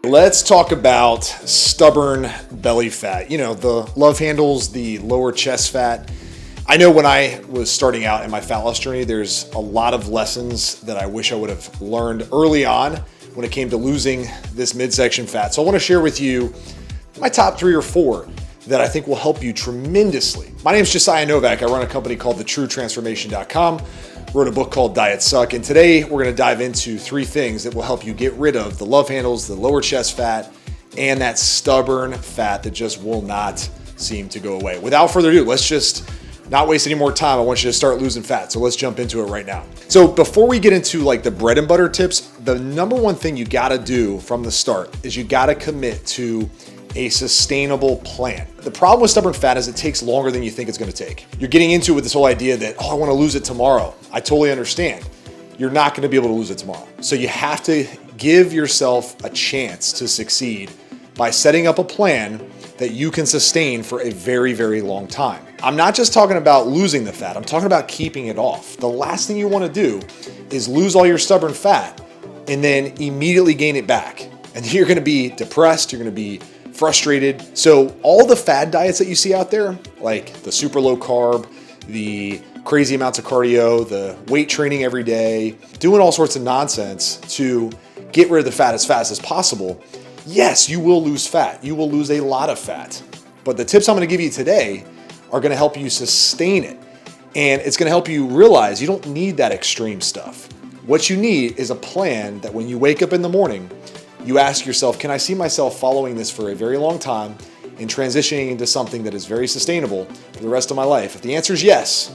Let's talk about stubborn belly fat. You know, the love handles, the lower chest fat. I know when I was starting out in my fat loss journey, there's a lot of lessons that I wish I would have learned early on when it came to losing this midsection fat. So I want to share with you my top 3 or 4 that I think will help you tremendously. My name is Josiah Novak. I run a company called thetruetransformation.com. Wrote a book called Diet Suck. And today we're going to dive into 3 things that will help you get rid of the love handles, the lower chest fat, and that stubborn fat that just will not seem to go away. Without further ado, let's just not waste any more time. I want you to start losing fat. So let's jump into it right now. So before we get into like the bread and butter tips, the number one thing you got to do from the start is you got to commit to a sustainable plan. The problem with stubborn fat is it takes longer than you think it's going to take. You're getting into it with this whole idea that, I want to lose it tomorrow. I totally understand. You're not going to be able to lose it tomorrow. So you have to give yourself a chance to succeed by setting up a plan that you can sustain for a very, very long time. I'm not just talking about losing the fat. I'm talking about keeping it off. The last thing you want to do is lose all your stubborn fat and then immediately gain it back. And you're going to be depressed. You're going to be frustrated. So all the fad diets that you see out there, like the super low carb, the crazy amounts of cardio, the weight training every day, doing all sorts of nonsense to get rid of the fat as fast as possible. Yes, you will lose fat. You will lose a lot of fat. But the tips I'm going to give you today are going to help you sustain it. And it's going to help you realize you don't need that extreme stuff. What you need is a plan that when you wake up in the morning, you ask yourself, can I see myself following this for a very long time and transitioning into something that is very sustainable for the rest of my life? If the answer is yes,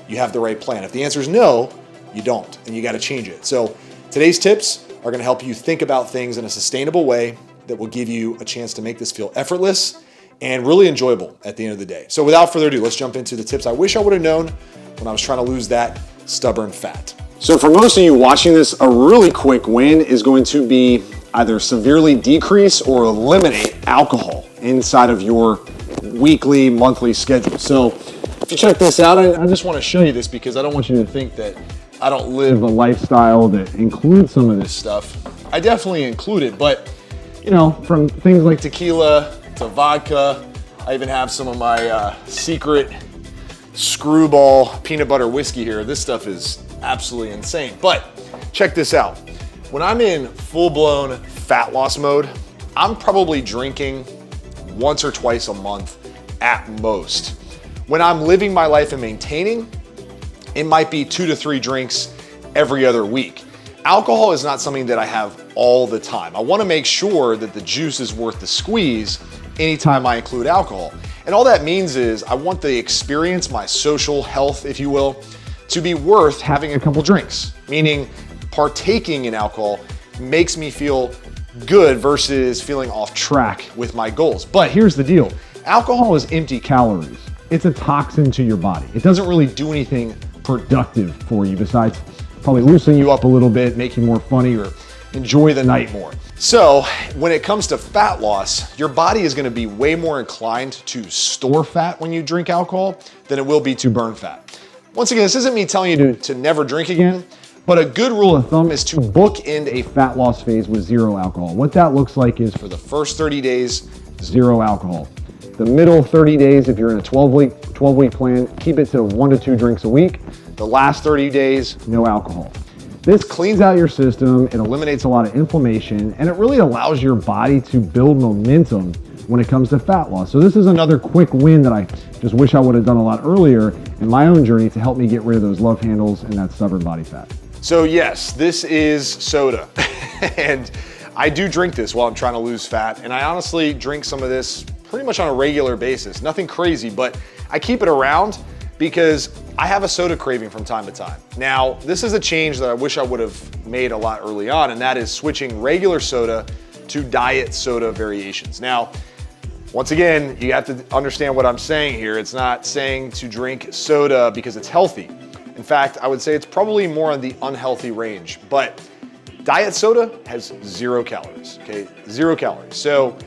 you have the right plan. If the answer is no, you don't, and you got to change it. So today's tips are going to help you think about things in a sustainable way that will give you a chance to make this feel effortless and really enjoyable at the end of the day. So without further ado, let's jump into the tips I wish I would have known when I was trying to lose that stubborn fat. So for most of you watching this, a really quick win is going to be either severely decrease or eliminate alcohol inside of your weekly, monthly schedule. So if you check this out, I just want to show you this because I don't want you to think that I don't live a lifestyle that includes some of this stuff. I definitely include it, but you know, from things like tequila to vodka, I even have some of my secret screwball peanut butter whiskey here. This stuff is absolutely insane. But check this out. When I'm in full-blown fat loss mode, I'm probably drinking once or twice a month at most. When I'm living my life and maintaining, it might be 2 to 3 drinks every other week. Alcohol is not something that I have all the time. I want to make sure that the juice is worth the squeeze anytime I include alcohol. And all that means is I want the experience, my social health, if you will, to be worth having a couple drinks, meaning partaking in alcohol makes me feel good versus feeling off track with my goals. But here's the deal. Alcohol is empty calories. It's a toxin to your body. It doesn't really do anything productive for you besides probably loosening you up a little bit, make you more funny, or enjoy the night more. So when it comes to fat loss, your body is going to be way more inclined to store fat when you drink alcohol than it will be to burn fat. Once again, this isn't me telling you to never drink again. But a good rule of thumb is to bookend a fat loss phase with 0 alcohol. What that looks like is for the first 30 days, 0 alcohol. The middle 30 days, if you're in a 12-week plan, keep it to 1 to 2 drinks a week. The last 30 days, no alcohol. This cleans out your system, it eliminates a lot of inflammation, and it really allows your body to build momentum when it comes to fat loss. So this is another quick win that I just wish I would have done a lot earlier in my own journey to help me get rid of those love handles and that stubborn body fat. So yes, this is soda, and I do drink this while I'm trying to lose fat, and I honestly drink some of this pretty much on a regular basis. Nothing crazy, but I keep it around because I have a soda craving from time to time. Now, this is a change that I wish I would have made a lot early on, and that is switching regular soda to diet soda variations. Now, once again, you have to understand what I'm saying here. It's not saying to drink soda because it's healthy. In fact, I would say it's probably more on the unhealthy range, but diet soda has 0 calories, okay? 0 calories. So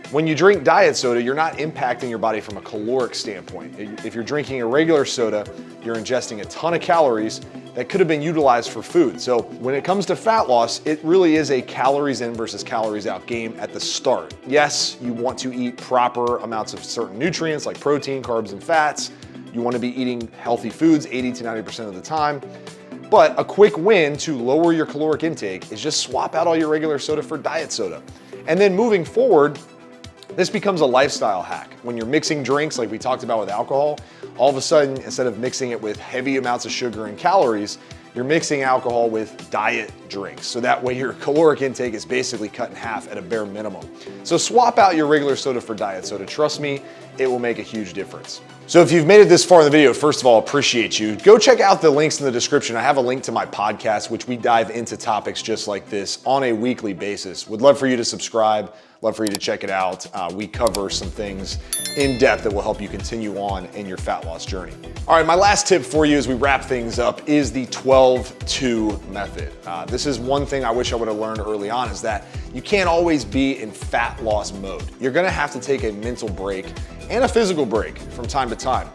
when you drink diet soda, you're not impacting your body from a caloric standpoint. If you're drinking a regular soda, you're ingesting a ton of calories that could have been utilized for food. So when it comes to fat loss, it really is a calories in versus calories out game at the start. Yes, you want to eat proper amounts of certain nutrients like protein, carbs, and fats. You want to be eating healthy foods 80 to 90% of the time. But a quick win to lower your caloric intake is just swap out all your regular soda for diet soda. And then moving forward, this becomes a lifestyle hack. When you're mixing drinks like we talked about with alcohol, all of a sudden, instead of mixing it with heavy amounts of sugar and calories, you're mixing alcohol with diet drinks. So that way your caloric intake is basically cut in half at a bare minimum. So swap out your regular soda for diet soda. Trust me, it will make a huge difference. So if you've made it this far in the video, first of all, appreciate you. Go check out the links in the description. I have a link to my podcast, which we dive into topics just like this on a weekly basis. Would love for you to subscribe. Love for you to check it out. We cover some things in depth that will help you continue on in your fat loss journey. All right, my last tip for you as we wrap things up is the 12-2 method. This is one thing I wish I would have learned early on, is that you can't always be in fat loss mode. You're gonna have to take a mental break and a physical break from time to time.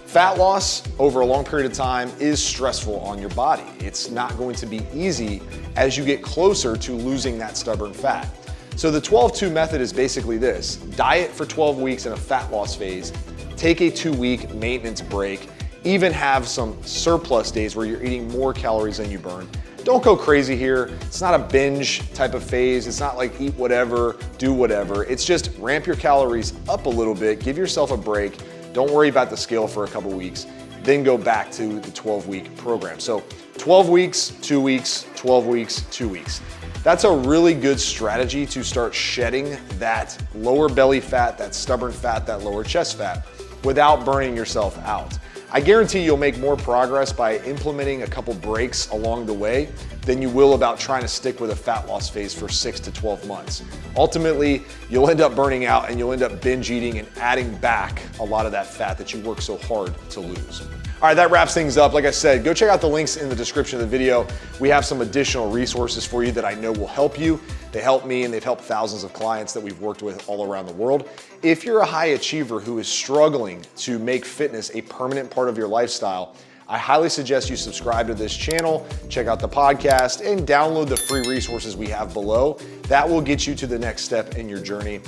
Fat loss over a long period of time is stressful on your body. It's not going to be easy as you get closer to losing that stubborn fat. So the 12-2 method is basically this: diet for 12 weeks in a fat loss phase, take a 2-week maintenance break, even have some surplus days where you're eating more calories than you burn. Don't go crazy here. It's not a binge type of phase. It's not like eat whatever, do whatever. It's just ramp your calories up a little bit, give yourself a break. Don't worry about the scale for a couple weeks, then go back to the 12-week program. So 12 weeks, 2 weeks, 12 weeks, 2 weeks. That's a really good strategy to start shedding that lower belly fat, that stubborn fat, that lower chest fat without burning yourself out. I guarantee you'll make more progress by implementing a couple breaks along the way than you will about trying to stick with a fat loss phase for 6 to 12 months. Ultimately, you'll end up burning out and you'll end up binge eating and adding back a lot of that fat that you work so hard to lose. All right, that wraps things up. Like I said, go check out the links in the description of the video. We have some additional resources for you that I know will help you. They help me and they've helped thousands of clients that we've worked with all around the world. If you're a high achiever who is struggling to make fitness a permanent part of your lifestyle, I highly suggest you subscribe to this channel, check out the podcast, and download the free resources we have below. That will get you to the next step in your journey.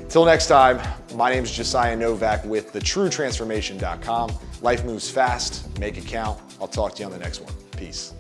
Till next time, my name is Josiah Novak with thetruetransformation.com. Life moves fast, make it count. I'll talk to you on the next one. Peace.